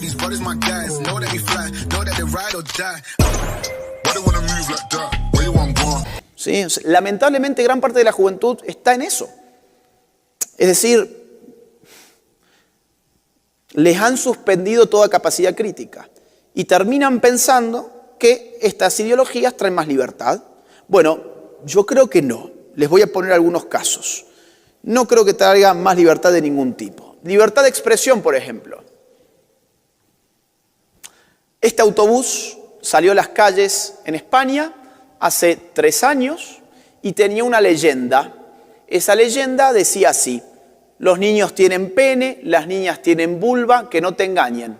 these brothers my guys. Know that we fly, know that they ride or die. Why they wanna move like that? Where you want going? ¿Sí? Lamentablemente gran parte de la juventud está en eso. Es decir, les han suspendido toda capacidad crítica y terminan pensando que estas ideologías traen más libertad. Bueno, yo creo que no. Les voy a poner algunos casos. No creo que traiga más libertad de ningún tipo. Libertad de expresión, por ejemplo. Este autobús salió a las calles en España hace 3 años y tenía una leyenda. Esa leyenda decía así: los niños tienen pene, las niñas tienen vulva, que no te engañen.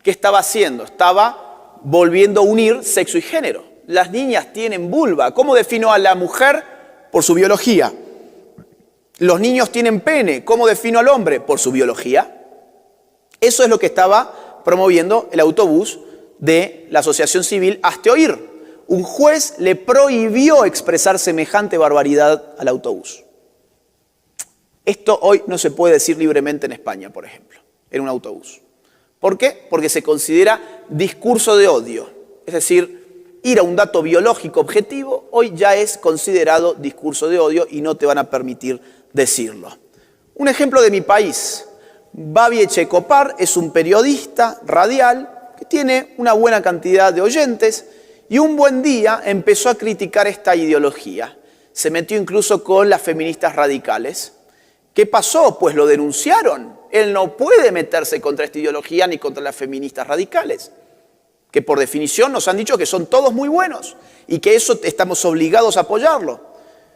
¿Qué estaba haciendo? Estaba volviendo a unir sexo y género. Las niñas tienen vulva. ¿Cómo defino a la mujer? Por su biología. Los niños tienen pene. ¿Cómo defino al hombre? Por su biología. Eso es lo que estaba promoviendo el autobús de la Asociación Civil Hazte Oír. Un juez le prohibió expresar semejante barbaridad al autobús. Esto hoy no se puede decir libremente en España, por ejemplo, en un autobús. ¿Por qué? Porque se considera discurso de odio. Es decir, ir a un dato biológico objetivo hoy ya es considerado discurso de odio y no te van a permitir decirlo. Un ejemplo de mi país. Babi Echecopar es un periodista radial que tiene una buena cantidad de oyentes y un buen día empezó a criticar esta ideología. Se metió incluso con las feministas radicales. ¿Qué pasó? Pues lo denunciaron. Él no puede meterse contra esta ideología ni contra las feministas radicales, que por definición nos han dicho que son todos muy buenos y que eso estamos obligados a apoyarlo.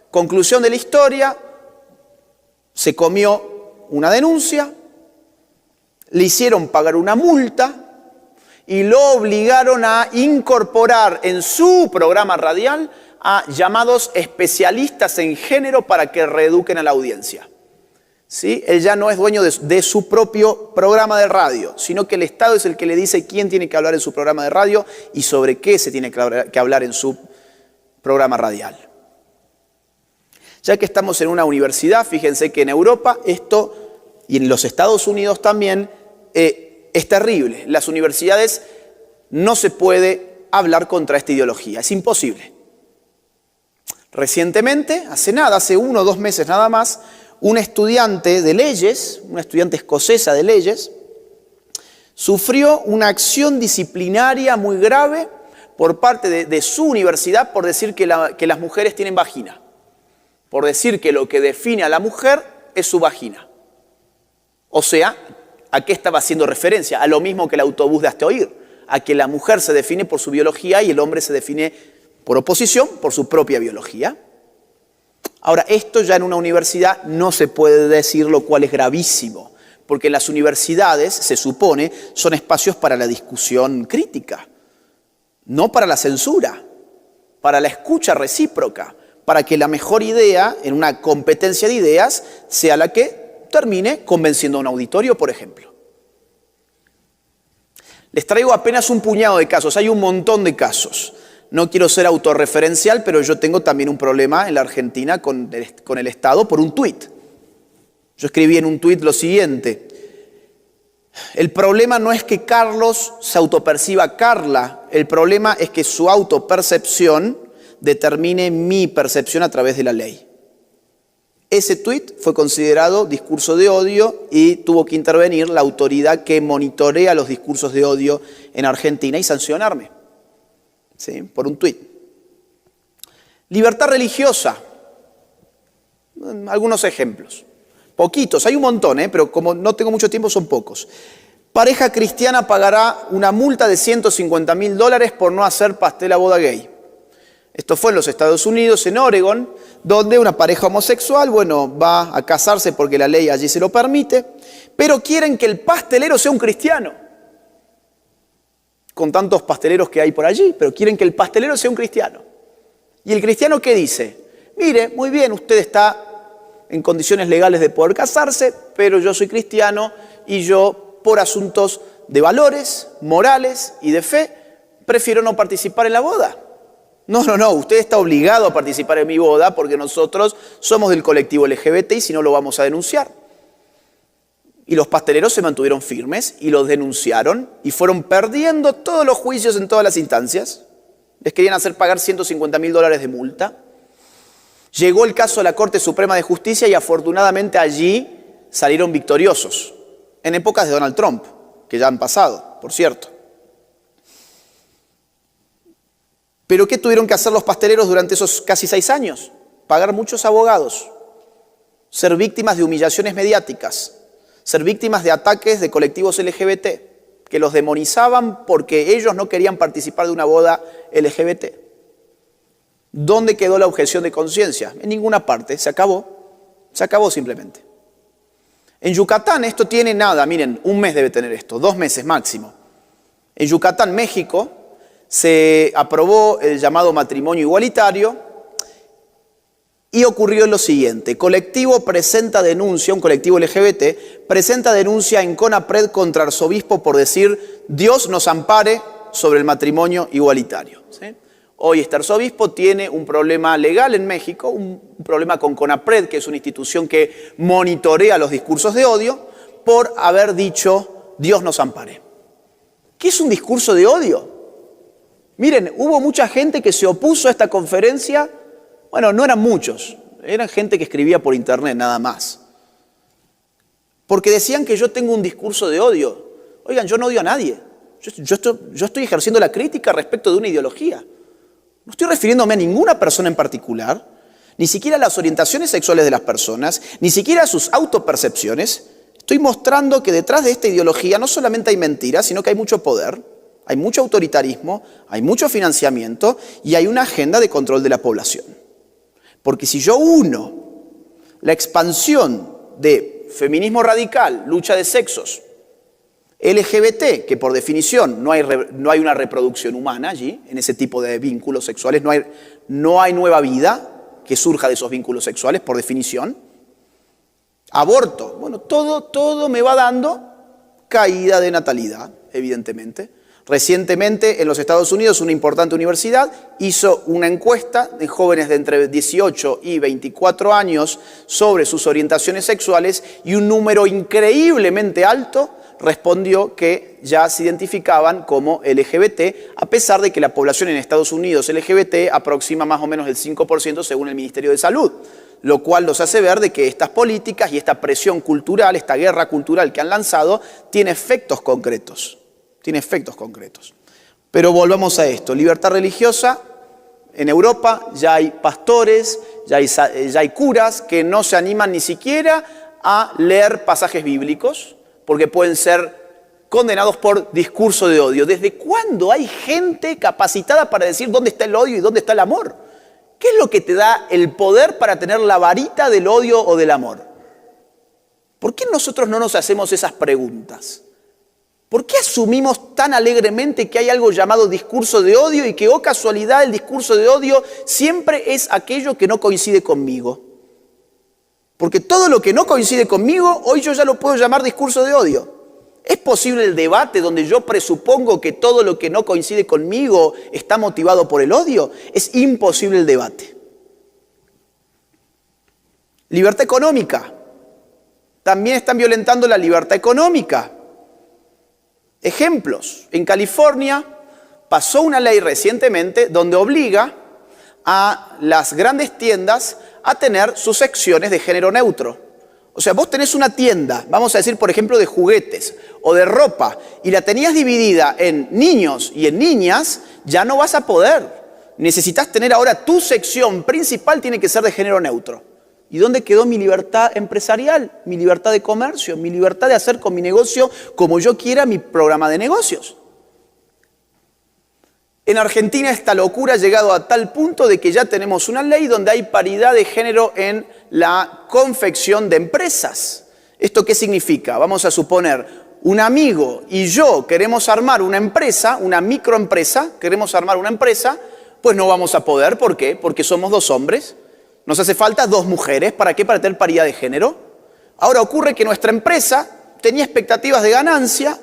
Conclusión de la historia, se comió una denuncia, le hicieron pagar una multa y lo obligaron a incorporar en su programa radial a llamados especialistas en género para que reeduquen a la audiencia. ¿Sí? Él ya no es dueño de su propio programa de radio, sino que el Estado es el que le dice quién tiene que hablar en su programa de radio y sobre qué se tiene que hablar en su programa radial. Ya que estamos en una universidad, fíjense que en Europa esto, y en los Estados Unidos también, es terrible. Las universidades no se puede hablar contra esta ideología, es imposible. Recientemente, hace 1 o 2 meses nada más, una estudiante de leyes, una estudiante escocesa de leyes, sufrió una acción disciplinaria muy grave por parte de su universidad por decir que las mujeres tienen vagina. Por decir que lo que define a la mujer es su vagina. O sea, ¿a qué estaba haciendo referencia? A lo mismo que el autobús de Hazte Oír, a que la mujer se define por su biología y el hombre se define por oposición por su propia biología. Ahora, esto ya en una universidad no se puede decir, lo cual es gravísimo, porque las universidades, se supone, son espacios para la discusión crítica, no para la censura, para la escucha recíproca, para que la mejor idea, en una competencia de ideas, sea la que termine convenciendo a un auditorio, por ejemplo. Les traigo apenas un puñado de casos, hay un montón de casos. No quiero ser autorreferencial, pero yo tengo también un problema en la Argentina con el Estado por un tuit. Yo escribí en un tuit lo siguiente: el problema no es que Carlos se autoperciba Carla, el problema es que su autopercepción determine mi percepción a través de la ley. Ese tuit fue considerado discurso de odio y tuvo que intervenir la autoridad que monitorea los discursos de odio en Argentina y sancionarme. ¿Sí? Por un tuit. Libertad religiosa. Algunos ejemplos. Poquitos, hay un montón, pero como no tengo mucho tiempo son pocos. Pareja cristiana pagará una multa de $150.000 por no hacer pastel a boda gay. Esto fue en los Estados Unidos, en Oregon, donde una pareja homosexual, va a casarse porque la ley allí se lo permite, pero quieren que el pastelero sea un cristiano. Con tantos pasteleros que hay por allí, pero quieren que el pastelero sea un cristiano. ¿Y el cristiano qué dice? Mire, muy bien, usted está en condiciones legales de poder casarse, pero yo soy cristiano y yo, por asuntos de valores, morales y de fe, prefiero no participar en la boda. No, usted está obligado a participar en mi boda porque nosotros somos del colectivo LGBT y si no lo vamos a denunciar. Y los pasteleros se mantuvieron firmes y los denunciaron y fueron perdiendo todos los juicios en todas las instancias. Les querían hacer pagar $150.000 de multa. Llegó el caso a la Corte Suprema de Justicia y afortunadamente allí salieron victoriosos. En épocas de Donald Trump, que ya han pasado, por cierto. ¿Pero qué tuvieron que hacer los pasteleros durante esos casi 6 años? Pagar muchos abogados, ser víctimas de humillaciones mediáticas, ser víctimas de ataques de colectivos LGBT, que los demonizaban porque ellos no querían participar de una boda LGBT. ¿Dónde quedó la objeción de conciencia? En ninguna parte, se acabó simplemente. En Yucatán esto tiene nada, miren, 1 mes debe tener esto, 2 meses máximo. En Yucatán, México, se aprobó el llamado matrimonio igualitario y ocurrió lo siguiente. Colectivo presenta denuncia, un colectivo LGBT, presenta denuncia en CONAPRED contra arzobispo por decir Dios nos ampare sobre el matrimonio igualitario. ¿Sí? Hoy este arzobispo tiene un problema legal en México, un problema con CONAPRED, que es una institución que monitorea los discursos de odio, por haber dicho Dios nos ampare. ¿Qué es un discurso de odio? Miren, hubo mucha gente que se opuso a esta conferencia. Bueno, no eran muchos, eran gente que escribía por internet nada más. Porque decían que yo tengo un discurso de odio. Oigan, yo no odio a nadie. Yo estoy ejerciendo la crítica respecto de una ideología. No estoy refiriéndome a ninguna persona en particular, ni siquiera a las orientaciones sexuales de las personas, ni siquiera a sus autopercepciones. Estoy mostrando que detrás de esta ideología no solamente hay mentiras, sino que hay mucho poder, hay mucho autoritarismo, hay mucho financiamiento y hay una agenda de control de la población. Porque si yo uno la expansión de feminismo radical, lucha de sexos, LGBT, que por definición no hay una reproducción humana allí, en ese tipo de vínculos sexuales, no hay nueva vida que surja de esos vínculos sexuales, por definición. Aborto, bueno, todo me va dando caída de natalidad, evidentemente. Recientemente en los Estados Unidos una importante universidad hizo una encuesta de jóvenes de entre 18 y 24 años sobre sus orientaciones sexuales y un número increíblemente alto respondió que ya se identificaban como LGBT, a pesar de que la población en Estados Unidos LGBT aproxima más o menos el 5% según el Ministerio de Salud, lo cual nos hace ver de que estas políticas y esta presión cultural, esta guerra cultural que han lanzado, tiene efectos concretos. Pero volvamos a esto, libertad religiosa, en Europa ya hay pastores, ya hay curas que no se animan ni siquiera a leer pasajes bíblicos, porque pueden ser condenados por discurso de odio. ¿Desde cuándo hay gente capacitada para decir dónde está el odio y dónde está el amor? ¿Qué es lo que te da el poder para tener la varita del odio o del amor? ¿Por qué nosotros no nos hacemos esas preguntas? ¿Por qué asumimos tan alegremente que hay algo llamado discurso de odio y que, oh casualidad, el discurso de odio siempre es aquello que no coincide conmigo? Porque todo lo que no coincide conmigo, hoy yo ya lo puedo llamar discurso de odio. ¿Es posible el debate donde yo presupongo que todo lo que no coincide conmigo está motivado por el odio? Es imposible el debate. Libertad económica. También están violentando la libertad económica. Ejemplos. En California pasó una ley recientemente donde obliga a las grandes tiendas a tener sus secciones de género neutro. O sea, vos tenés una tienda, vamos a decir por ejemplo de juguetes o de ropa, y la tenías dividida en niños y en niñas, ya no vas a poder. Necesitas tener ahora tu sección principal, tiene que ser de género neutro. ¿Y dónde quedó mi libertad empresarial, mi libertad de comercio, mi libertad de hacer con mi negocio como yo quiera mi programa de negocios? En Argentina esta locura ha llegado a tal punto de que ya tenemos una ley donde hay paridad de género en la confección de empresas. ¿Esto qué significa? Vamos a suponer, un amigo y yo queremos armar una empresa, una microempresa, queremos armar una empresa, pues no vamos a poder. ¿Por qué? Porque somos 2 hombres. Nos hace falta 2 mujeres. ¿Para qué? Para tener paridad de género. Ahora ocurre que nuestra empresa tenía expectativas de ganancia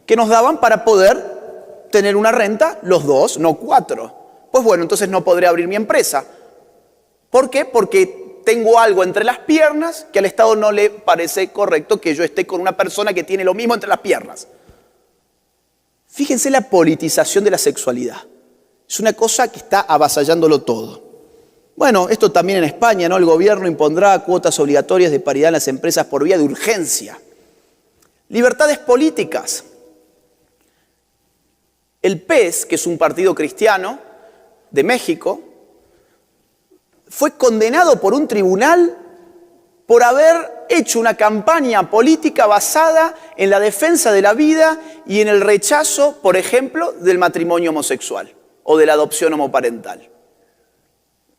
que nos daban para poder tener una renta los 2, no 4. Pues bueno, entonces no podré abrir mi empresa. ¿Por qué? Porque tengo algo entre las piernas que al Estado no le parece correcto que yo esté con una persona que tiene lo mismo entre las piernas. Fíjense la politización de la sexualidad. Es una cosa que está avasallándolo todo. Bueno, esto también en España, ¿no? El gobierno impondrá cuotas obligatorias de paridad en las empresas por vía de urgencia. Libertades políticas. El PES, que es un partido cristiano de México, fue condenado por un tribunal por haber hecho una campaña política basada en la defensa de la vida y en el rechazo, por ejemplo, del matrimonio homosexual o de la adopción homoparental.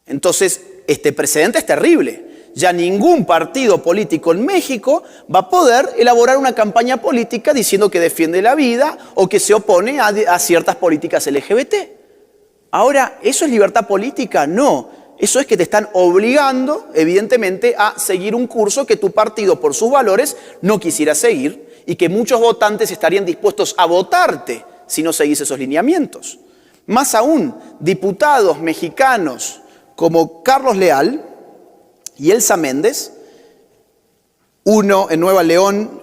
Entonces, este precedente es terrible. Ya ningún partido político en México va a poder elaborar una campaña política diciendo que defiende la vida o que se opone a ciertas políticas LGBT. Ahora, ¿eso es libertad política? No. Eso es que te están obligando, evidentemente, a seguir un curso que tu partido, por sus valores, no quisiera seguir y que muchos votantes estarían dispuestos a votarte si no seguís esos lineamientos. Más aún, diputados mexicanos como Carlos Leal y Elsa Méndez, uno en Nueva León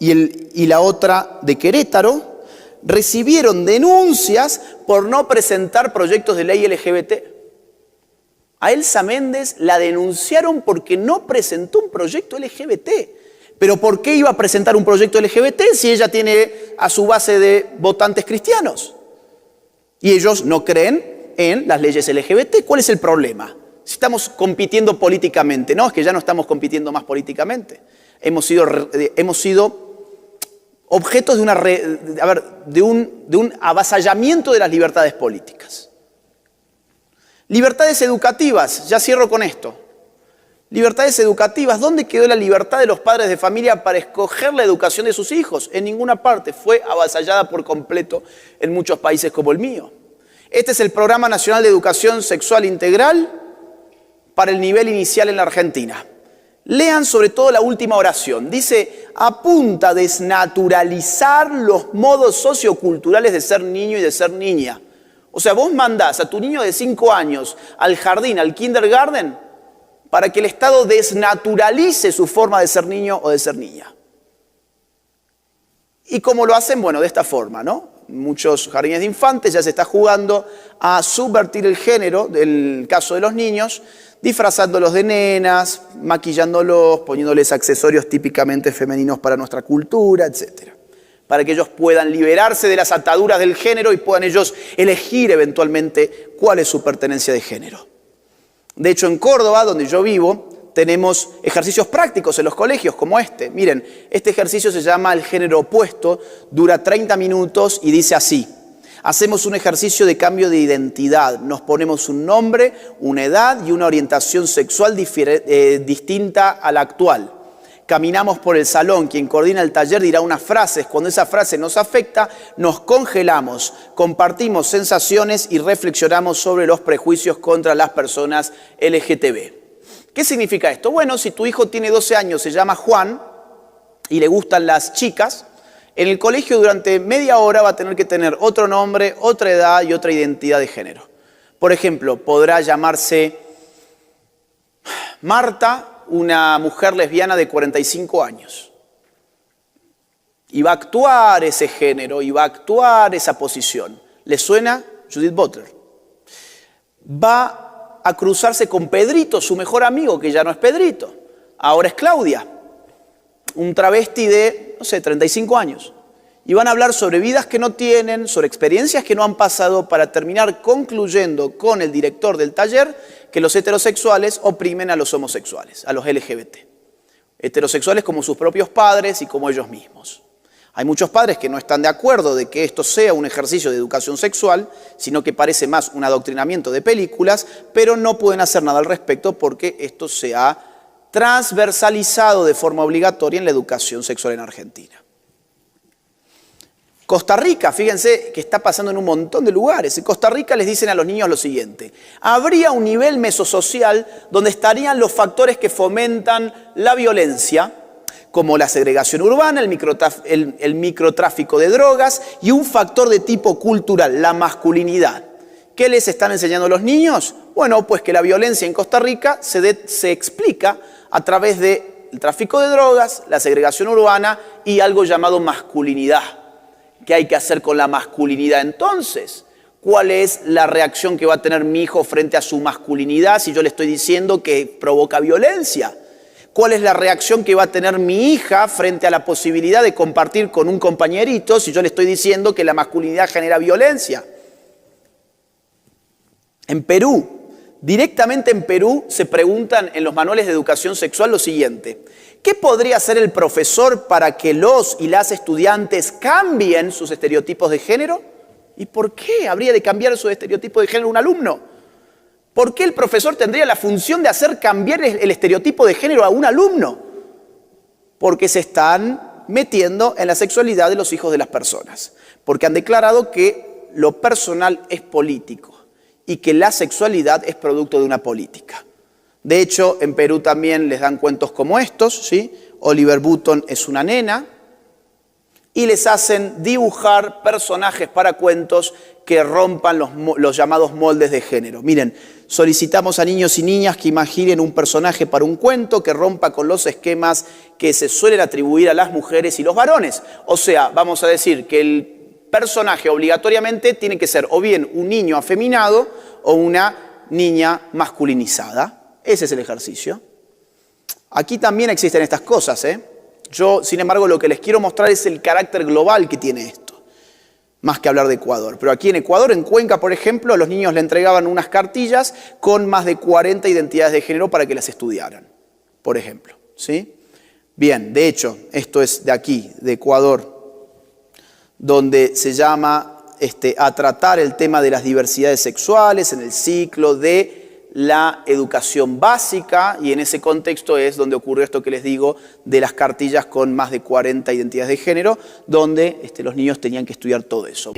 y la otra de Querétaro, recibieron denuncias por no presentar proyectos de ley LGBT. A Elsa Méndez la denunciaron porque no presentó un proyecto LGBT. ¿Pero por qué iba a presentar un proyecto LGBT si ella tiene a su base de votantes cristianos? Y ellos no creen en las leyes LGBT. ¿Cuál es el problema? Si estamos compitiendo políticamente, no, es que ya no estamos compitiendo más políticamente. Hemos sido objetos de un avasallamiento de las libertades políticas. Libertades educativas, ya cierro con esto. Libertades educativas, ¿dónde quedó la libertad de los padres de familia para escoger la educación de sus hijos? En ninguna parte, fue avasallada por completo en muchos países como el mío. Este es el Programa Nacional de Educación Sexual Integral para el nivel inicial en la Argentina. Lean sobre todo la última oración. Dice, apunta a desnaturalizar los modos socioculturales de ser niño y de ser niña. O sea, vos mandás a tu niño de 5 años al jardín, al kindergarten, para que el Estado desnaturalice su forma de ser niño o de ser niña. ¿Y cómo lo hacen? Bueno, de esta forma, ¿no? Muchos jardines de infantes ya se está jugando a subvertir el género, del caso de los niños, disfrazándolos de nenas, maquillándolos, poniéndoles accesorios típicamente femeninos para nuestra cultura, etc. Para que ellos puedan liberarse de las ataduras del género y puedan ellos elegir eventualmente cuál es su pertenencia de género. De hecho, en Córdoba, donde yo vivo, tenemos ejercicios prácticos en los colegios como este. Miren, este ejercicio se llama el género opuesto, dura 30 minutos y dice así. Hacemos un ejercicio de cambio de identidad, nos ponemos un nombre, una edad y una orientación sexual distinta a la actual. Caminamos por el salón, quien coordina el taller dirá unas frases, cuando esa frase nos afecta, nos congelamos, compartimos sensaciones y reflexionamos sobre los prejuicios contra las personas LGTB. ¿Qué significa esto? Bueno, si tu hijo tiene 12 años, se llama Juan y le gustan las chicas, en el colegio durante media hora va a tener que tener otro nombre, otra edad y otra identidad de género. Por ejemplo, podrá llamarse Marta, una mujer lesbiana de 45 años. Y va a actuar ese género, y va a actuar esa posición. ¿Le suena? Judith Butler. Va a cruzarse con Pedrito, su mejor amigo, que ya no es Pedrito. Ahora es Claudia, un travesti de, 35 años. Y van a hablar sobre vidas que no tienen, sobre experiencias que no han pasado, para terminar concluyendo con el director del taller que los heterosexuales oprimen a los homosexuales, a los LGBT. Heterosexuales como sus propios padres y como ellos mismos. Hay muchos padres que no están de acuerdo de que esto sea un ejercicio de educación sexual, sino que parece más un adoctrinamiento de películas, pero no pueden hacer nada al respecto porque esto se ha transversalizado de forma obligatoria en la educación sexual en Argentina. Costa Rica, fíjense que está pasando en un montón de lugares. En Costa Rica les dicen a los niños lo siguiente: habría un nivel mesosocial donde estarían los factores que fomentan la violencia, como la segregación urbana, el microtráfico de drogas y un factor de tipo cultural, la masculinidad. ¿Qué les están enseñando a los niños? Bueno, pues que la violencia en Costa Rica se explica a través del tráfico de drogas, la segregación urbana y algo llamado masculinidad. ¿Qué hay que hacer con la masculinidad entonces? ¿Cuál es la reacción que va a tener mi hijo frente a su masculinidad si yo le estoy diciendo que provoca violencia? ¿Cuál es la reacción que va a tener mi hija frente a la posibilidad de compartir con un compañerito si yo le estoy diciendo que la masculinidad genera violencia? En Perú, directamente en Perú, se preguntan en los manuales de educación sexual lo siguiente: ¿qué podría hacer el profesor para que los y las estudiantes cambien sus estereotipos de género? ¿Y por qué habría de cambiar su estereotipo de género un alumno? ¿Por qué el profesor tendría la función de hacer cambiar el estereotipo de género a un alumno? Porque se están metiendo en la sexualidad de los hijos de las personas. Porque han declarado que lo personal es político y que la sexualidad es producto de una política. De hecho, en Perú también les dan cuentos como estos, ¿sí? Oliver Button es una nena, y les hacen dibujar personajes para cuentos que rompan los llamados moldes de género. Miren, solicitamos a niños y niñas que imaginen un personaje para un cuento que rompa con los esquemas que se suelen atribuir a las mujeres y los varones. O sea, vamos a decir que el personaje obligatoriamente tiene que ser o bien un niño afeminado o una niña masculinizada. Ese es el ejercicio. Aquí también existen estas cosas, Yo, sin embargo, lo que les quiero mostrar es el carácter global que tiene esto, más que hablar de Ecuador. Pero aquí en Ecuador, en Cuenca, por ejemplo, a los niños le entregaban unas cartillas con más de 40 identidades de género para que las estudiaran, por ejemplo, ¿sí? Bien, de hecho, esto es de aquí, de Ecuador, donde se llama a tratar el tema de las diversidades sexuales en el ciclo de la educación básica, y en ese contexto es donde ocurrió esto que les digo de las cartillas con más de 40 identidades de género, donde los niños tenían que estudiar todo eso.